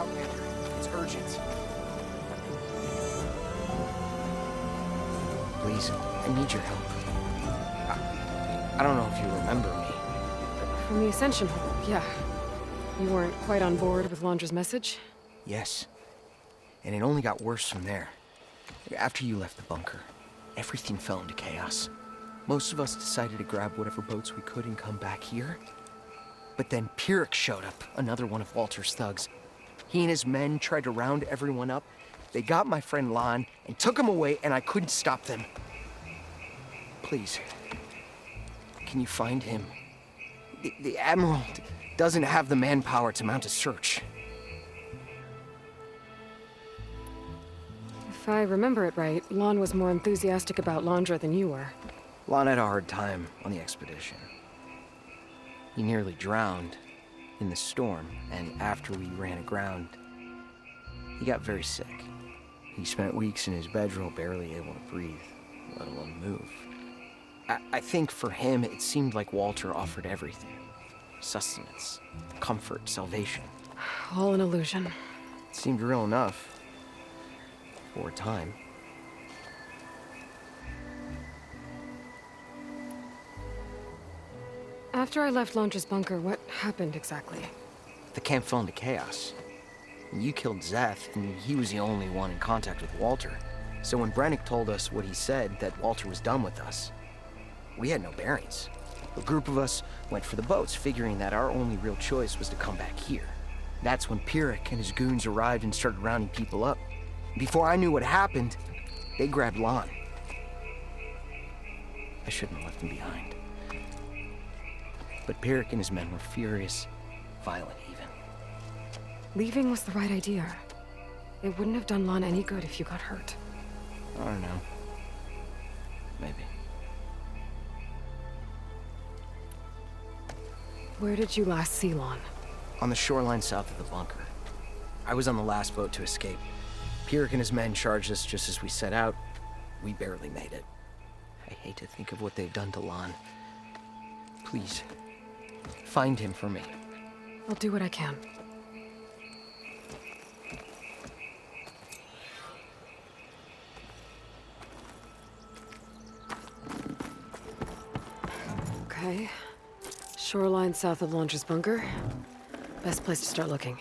Outlander. It's urgent. Please, I need your help. I don't know if you remember me. From the Ascension Hall, yeah. You weren't quite on board with Londra's message? Yes. And it only got worse from there. After you left the bunker, everything fell into chaos. Most of us decided to grab whatever boats we could and come back here. But then Pirik showed up, another one of Walter's thugs. He and his men tried to round everyone up. They got my friend Lon and took him away, and I couldn't stop them. Please, can you find him? The Admiral doesn't have the manpower to mount a search. If I remember it right, Lon was more enthusiastic about Londra than you were. Lon had a hard time on the expedition. He nearly drowned in the storm, and after we ran aground, he got very sick. He spent weeks in his bedroll, barely able to breathe, let alone move. I think for him, it seemed like Walter offered everything. Sustenance, comfort, salvation. All an illusion. It seemed real enough. For a time. After I left Londra's bunker, what happened exactly? The camp fell into chaos. You killed Zeth, and he was the only one in contact with Walter. So when Brennick told us what he said, that Walter was done with us, we had no bearings. A group of us went for the boats, figuring that our only real choice was to come back here. That's when Pirik and his goons arrived and started rounding people up. Before I knew what happened, they grabbed Lon. I shouldn't have left him behind. But Pirik and his men were furious, violent even. Leaving was the right idea. It wouldn't have done Lon any good if you got hurt. I don't know. Maybe. Where did you last see Lon? On the shoreline south of the bunker. I was on the last boat to escape. Pirik and his men charged us just as we set out. We barely made it. I hate to think of what they've done to Lon. Please, find him for me. I'll do what I can. Okay. Shoreline south of Londra's bunker. Best place to start looking.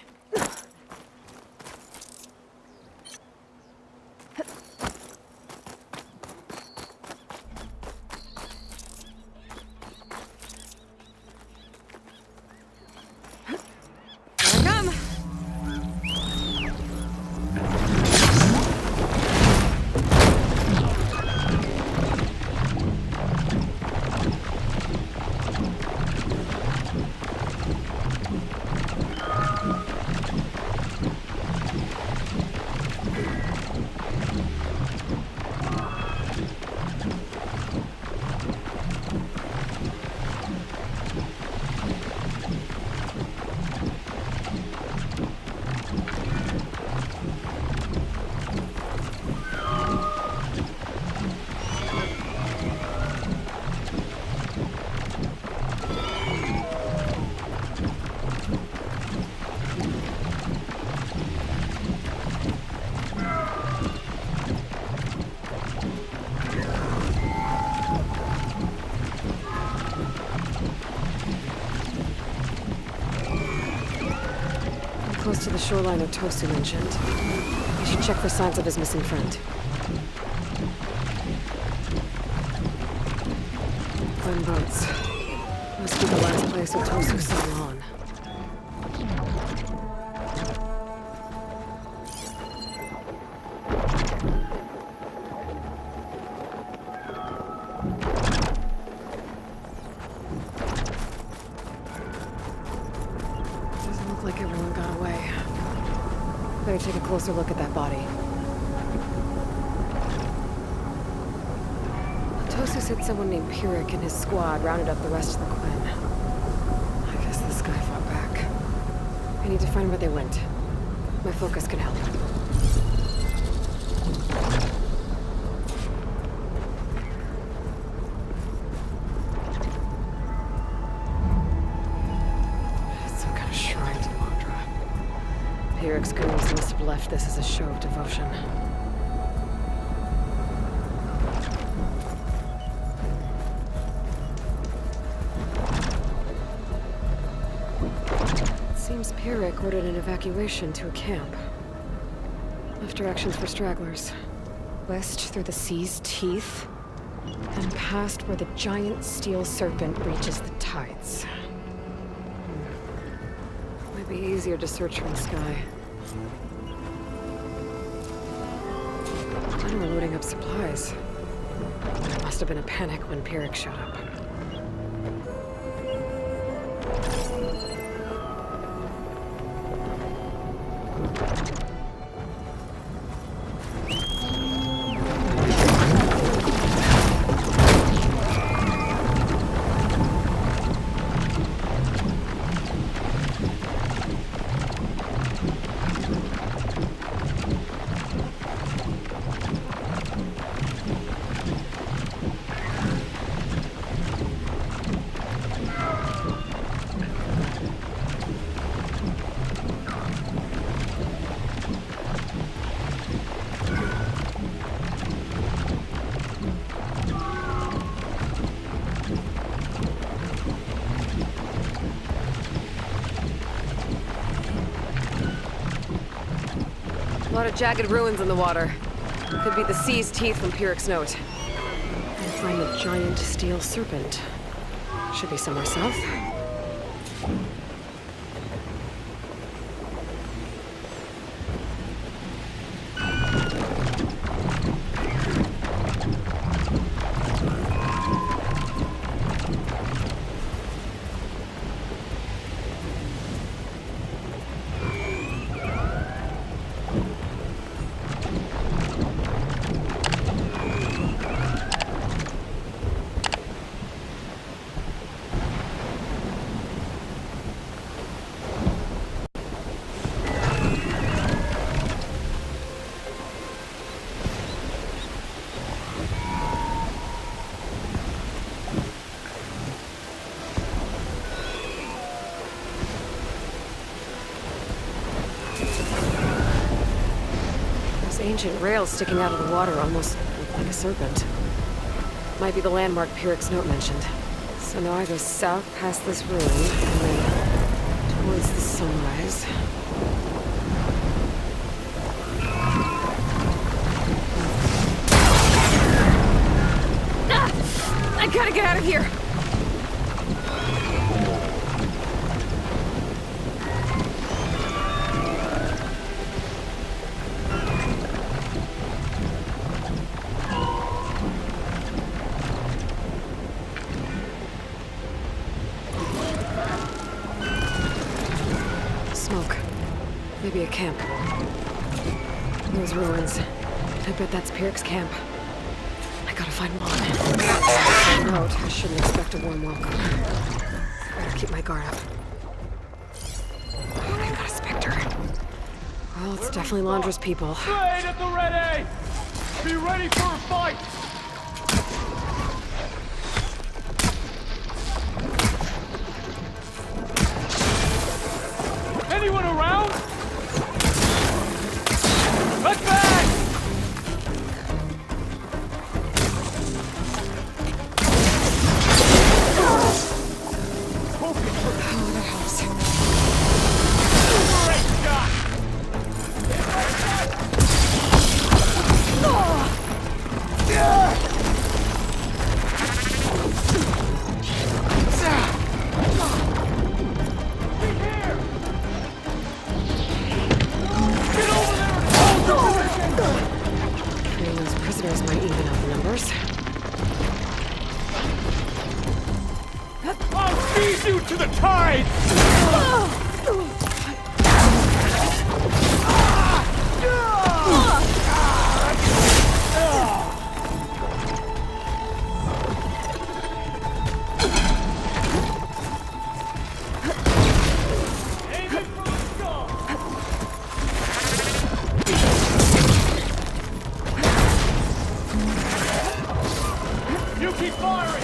Close to the shoreline Otosu mentioned. I should check for signs of his missing friend. Glen boats. Must be the last place Otosu saw Lon. Like everyone got away. Better take a closer look at that body. Otosu said someone named Pirik and his squad rounded up the rest of the clan. I guess this guy fought back. I need to find where they went. My focus can help. Pirik's goons must have left this as a show of devotion. It seems Pirik ordered an evacuation to a camp. Left directions for stragglers. West through the sea's teeth, and past where the giant steel serpent reaches the tides. Might be easier to search from the sky. I know we're loading up supplies. There must have been a panic when Pirik showed up. A lot of jagged ruins in the water. Could be the sea's teeth from Pirik's note. And find the giant steel serpent. Should be somewhere south. Ancient rails sticking out of the water almost look like a serpent. Might be the landmark Pirik's note mentioned. So now I go south past this ruin, and then towards the sunrise. Ah! I gotta get out of here! Maybe a camp. Those ruins. I bet that's Pirik's camp. I gotta find Mom. Note, I shouldn't expect a warm welcome. Better keep my guard up. Oh, they've got a Specter. Well, it's definitely Londra's people. Straight at the ready! Be ready for a fight! Anyone around? Let's back! Oh, that helps. Great shot! Might even out the numbers. I'll seize you to the tide! You keep firing!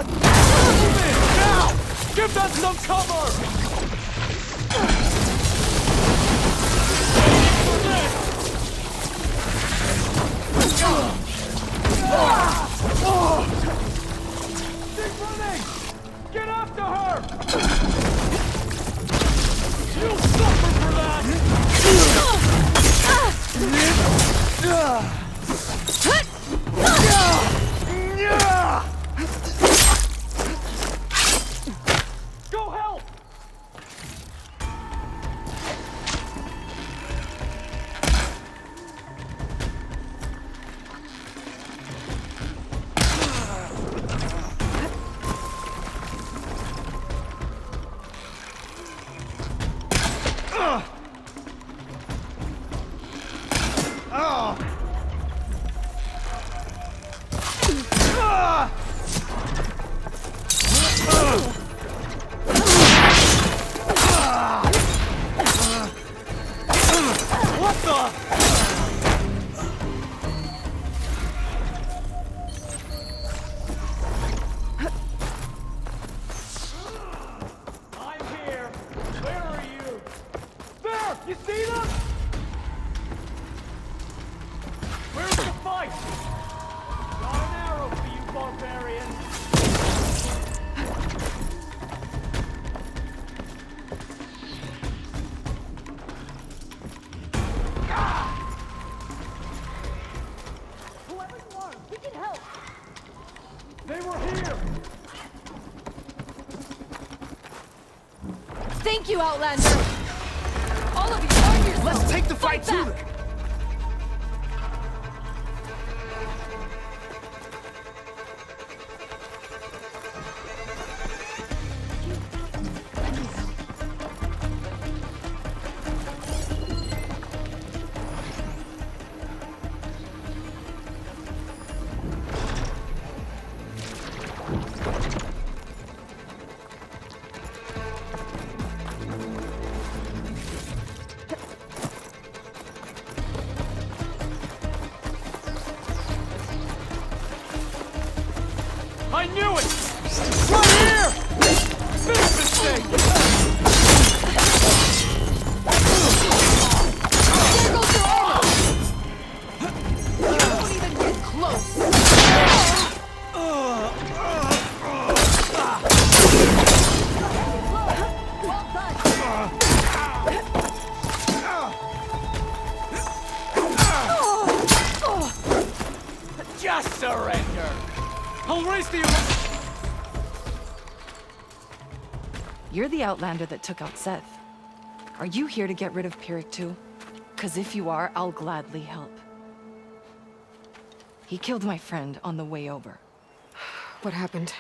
Move in! Now! Give them some cover! She's running! Get after her! You'll suffer for that! Go help! You see them? Where's the fight? Got an arrow for you, barbarian. Whoever you are, we can help. They were here. Thank you, Outlander! All of you, arm yourselves! Let's take the fight to them! I knew it! Right here! Big mistake! There goes your armor! You won't even get close! Well done! Just surrender! I'll raise the... You're the Outlander that took out Seth. Are you here to get rid of Pirik too? 'Cause if you are, I'll gladly help. He killed my friend on the way over. What happened?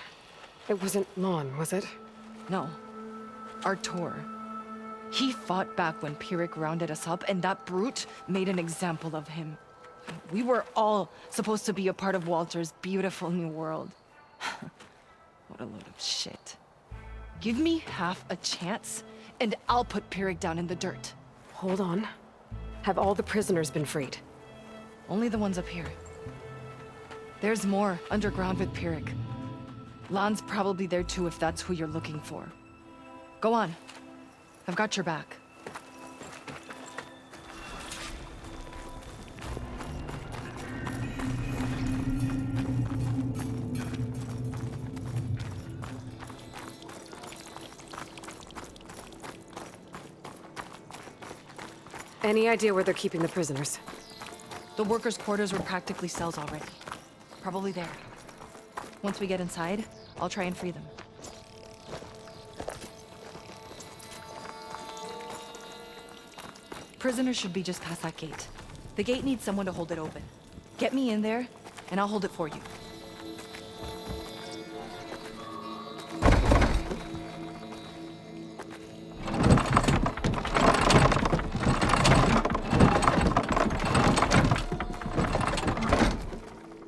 It wasn't Lon, was it? No. Artur. He fought back when Pirik rounded us up, and that brute made an example of him. We were all supposed to be a part of Walter's beautiful new world. What a load of shit. Give me half a chance, and I'll put Pirik down in the dirt. Hold on. Have all the prisoners been freed? Only the ones up here. There's more underground with Pirik. Lon's probably there too if that's who you're looking for. Go on. I've got your back. Any idea where they're keeping the prisoners? The workers' quarters were practically cells already. Probably there. Once we get inside, I'll try and free them. Prisoners should be just past that gate. The gate needs someone to hold it open. Get me in there, and I'll hold it for you.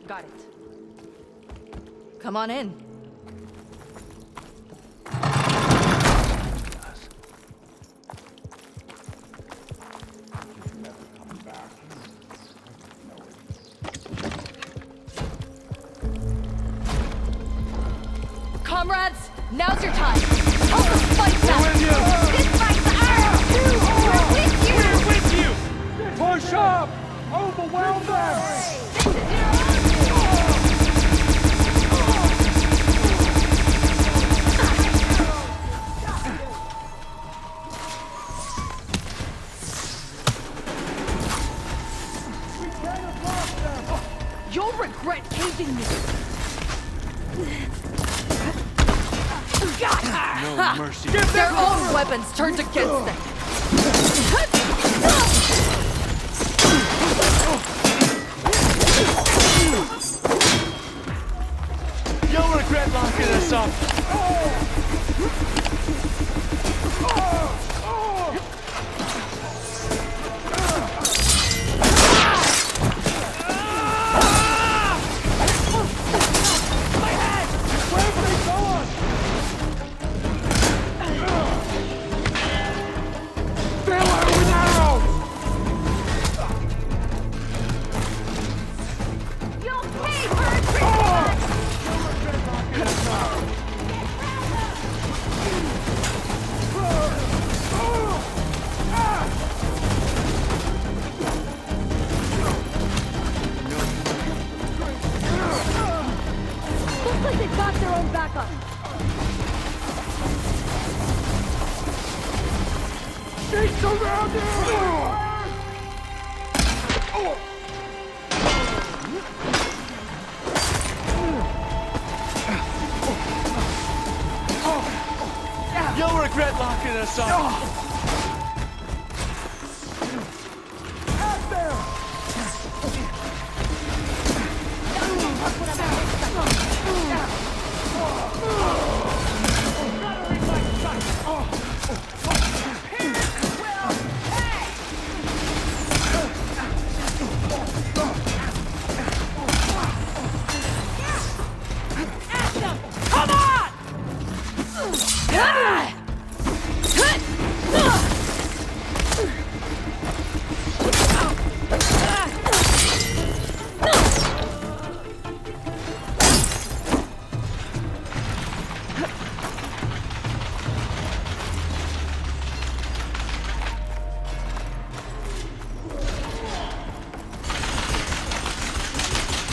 Got it. Come on in. Comrades, now's your time. All the fight back. This fight's ours. We're with you. We're with you! Push up! Overwhelm them! This is saving me. No mercy. Their own weapons turned against them. You'll regret locking us up. You'll regret locking us up.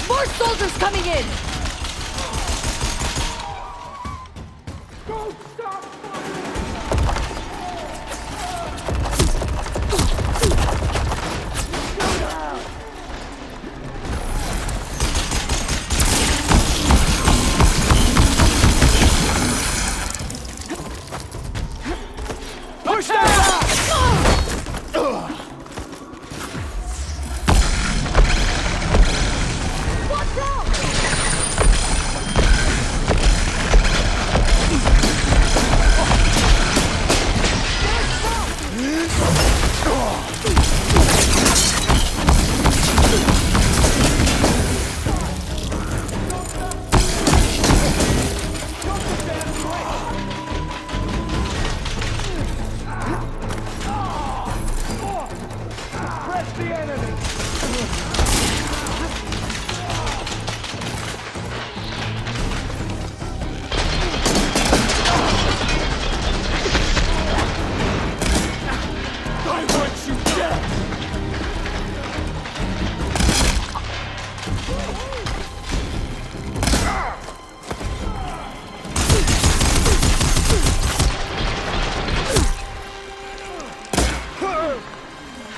More soldiers coming in! Push that!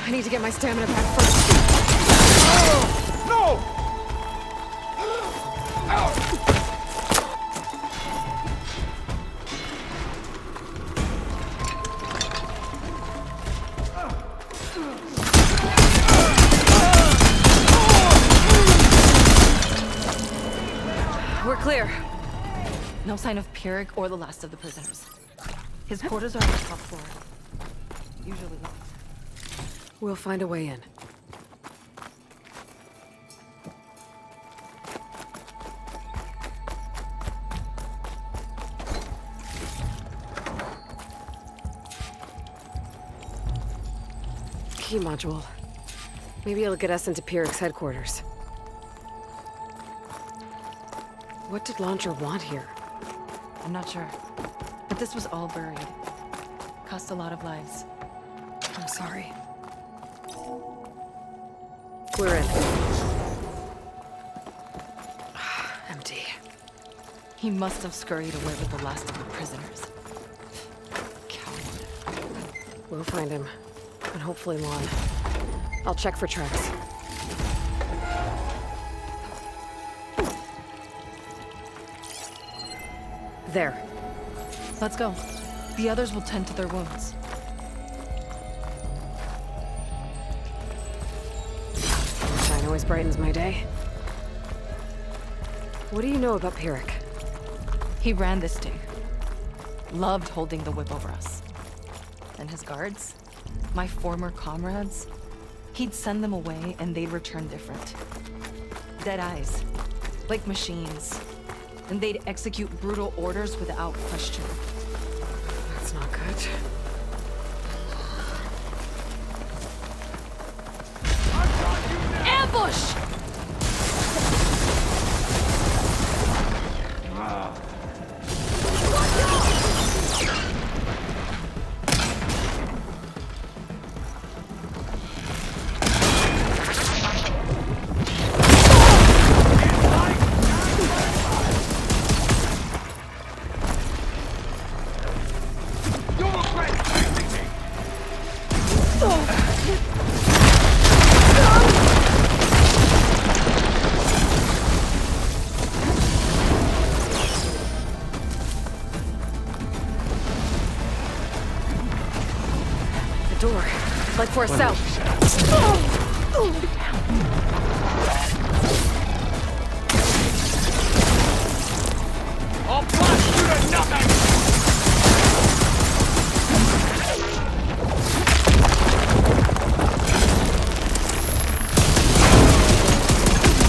I need to get my stamina back first. No! We're clear. No sign of Pirik or the last of the prisoners. His quarters are on the top floor. Usually locked. We'll find a way in. Key module. Maybe it'll get us into Pirik's headquarters. What did Londra want here? I'm not sure. But this was all buried. Cost a lot of lives. I'm sorry. We're in. Empty. He must have scurried away with the last of the prisoners. Coward. We'll find him. And hopefully Lon. I'll check for tracks. There. Let's go. The others will tend to their wounds. Shine always brightens my day. What do you know about Pirik? He ran this dig. Loved holding the whip over us. And his guards? My former comrades? He'd send them away and they'd return different. Dead eyes. Like machines. And they'd execute brutal orders without question. That's not good. Ambush! Like for a cell. I'll blast you to nothing!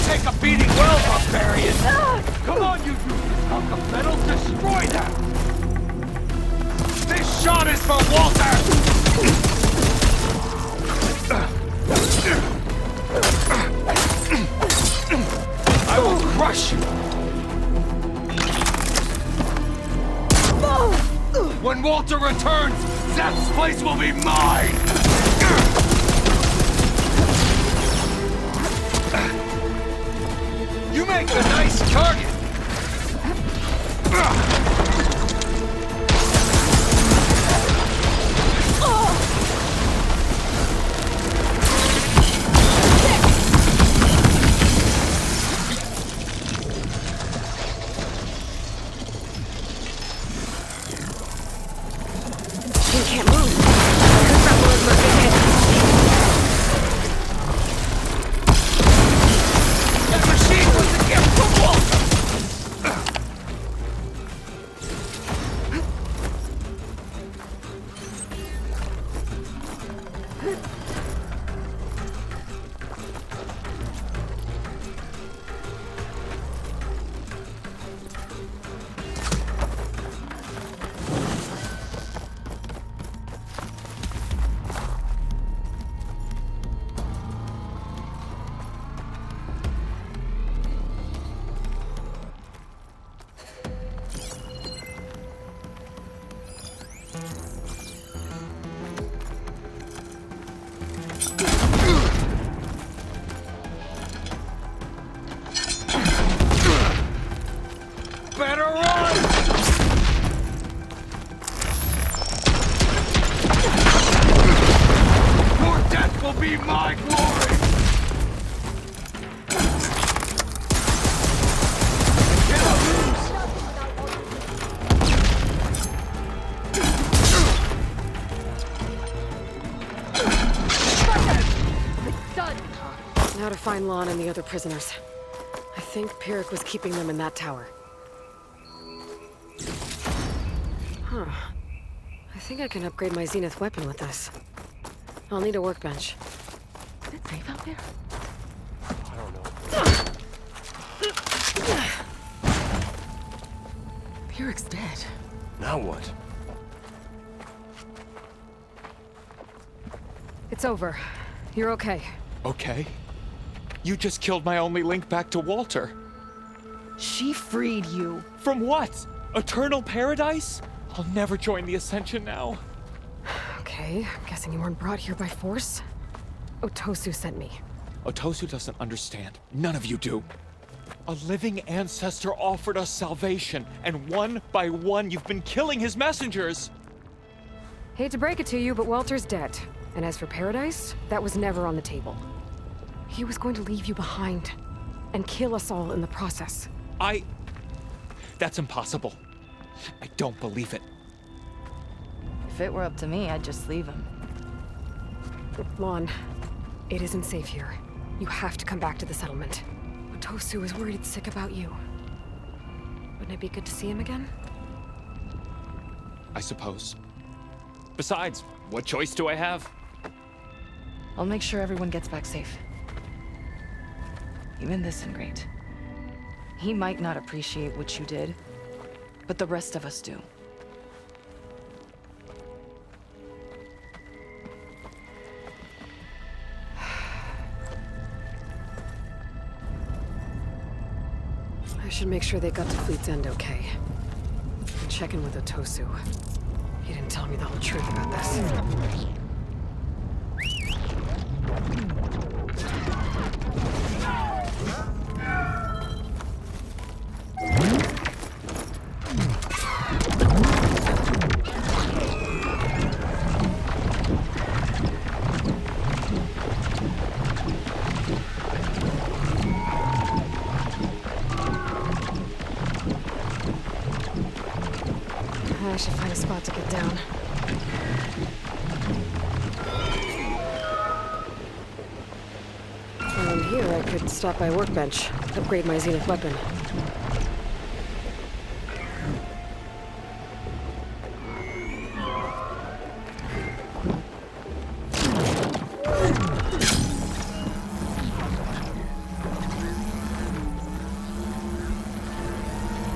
Take a beating well, barbarian! Come on, you hunk of metal, destroy them! This shot is for Walter! I will crush you! When Walter returns, Zep's place will be mine! You make a nice target! Can't move. Grapple is lurking ahead. That machine was a gift from Walter! Better run! Your death will be my glory! Cannot lose! Now to find Lon and the other prisoners. I think Pirik was keeping them in that tower. Huh. I think I can upgrade my Zenith weapon with this. I'll need a workbench. Is it safe out there? I don't know. Pirik's dead. Now what? It's over. You're okay. Okay. You just killed my only link back to Walter. She freed you. From what? Eternal paradise? I'll never join the Ascension now. Okay, I'm guessing you weren't brought here by force. Otosu sent me. Otosu doesn't understand. None of you do. A living ancestor offered us salvation, and one by one you've been killing his messengers! Hate to break it to you, but Walter's dead. And as for paradise, that was never on the table. He was going to leave you behind, and kill us all in the process. That's impossible. I don't believe it. If it were up to me, I'd just leave him. Lon, it isn't safe here. You have to come back to the settlement. Otosu is worried sick about you. Wouldn't it be good to see him again? I suppose. Besides, what choice do I have? I'll make sure everyone gets back safe. Even this ingrate. He might not appreciate what you did, but the rest of us do. I should make sure they got to Fleet's End okay. And check in with Otosu. He didn't tell me the whole truth about this. I should find a spot to get down. While I'm here, I could stop by Workbench, upgrade my Zenith weapon.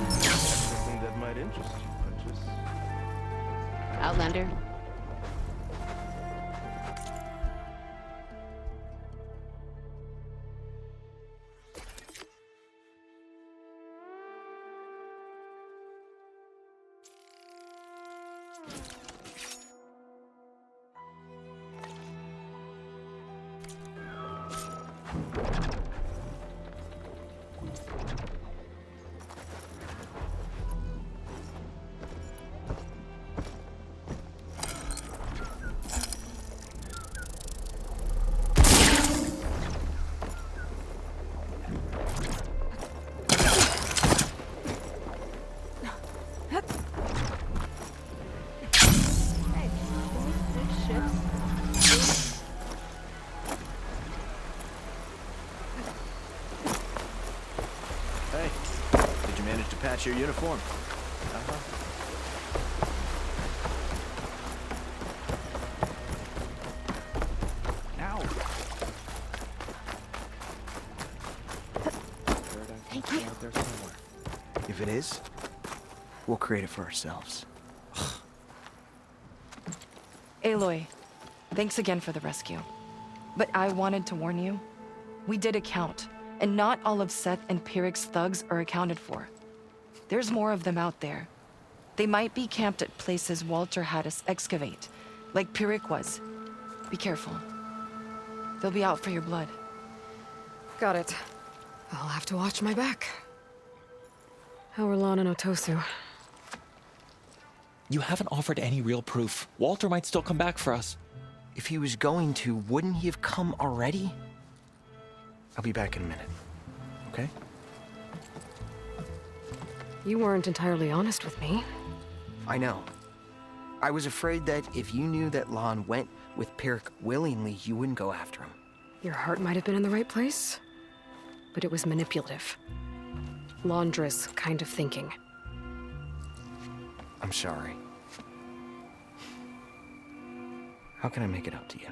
Something that might interest you, Princess. Outlander. Hey, did you manage to patch your uniform? Ow! Thank you. Out there somewhere. If it is, we'll create it for ourselves. Aloy, thanks again for the rescue. But I wanted to warn you. We did a count, and not all of Seth and Pirik's thugs are accounted for. There's more of them out there. They might be camped at places Walter had us excavate, like Pirik was. Be careful. They'll be out for your blood. Got it. I'll have to watch my back. How are Lon and Otosu? You haven't offered any real proof. Walter might still come back for us. If he was going to, wouldn't he have come already? I'll be back in a minute. Okay? You weren't entirely honest with me. I know. I was afraid that if you knew that Lon went with Pirik willingly, you wouldn't go after him. Your heart might have been in the right place, but it was manipulative. Londra's kind of thinking. I'm sorry. How can I make it up to you?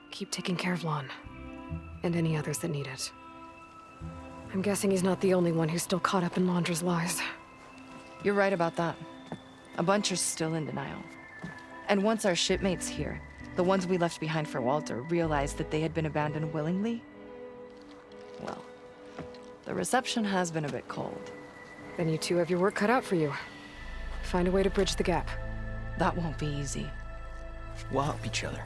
Keep taking care of Lon, and any others that need it. I'm guessing he's not the only one who's still caught up in Londra's lies. You're right about that. A bunch are still in denial. And once our shipmates here, the ones we left behind for Walter, realized that they had been abandoned willingly, well, the reception has been a bit cold. Then you two have your work cut out for you. Find a way to bridge the gap. That won't be easy. We'll help each other.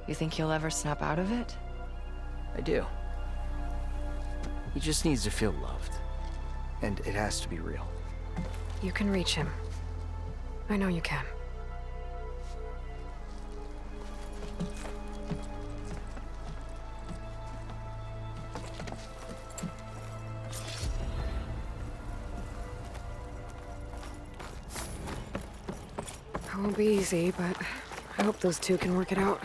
You think he'll ever snap out of it? I do. He just needs to feel loved. And it has to be real. You can reach him. I know you can. won't be easy, but I hope those two can work it out.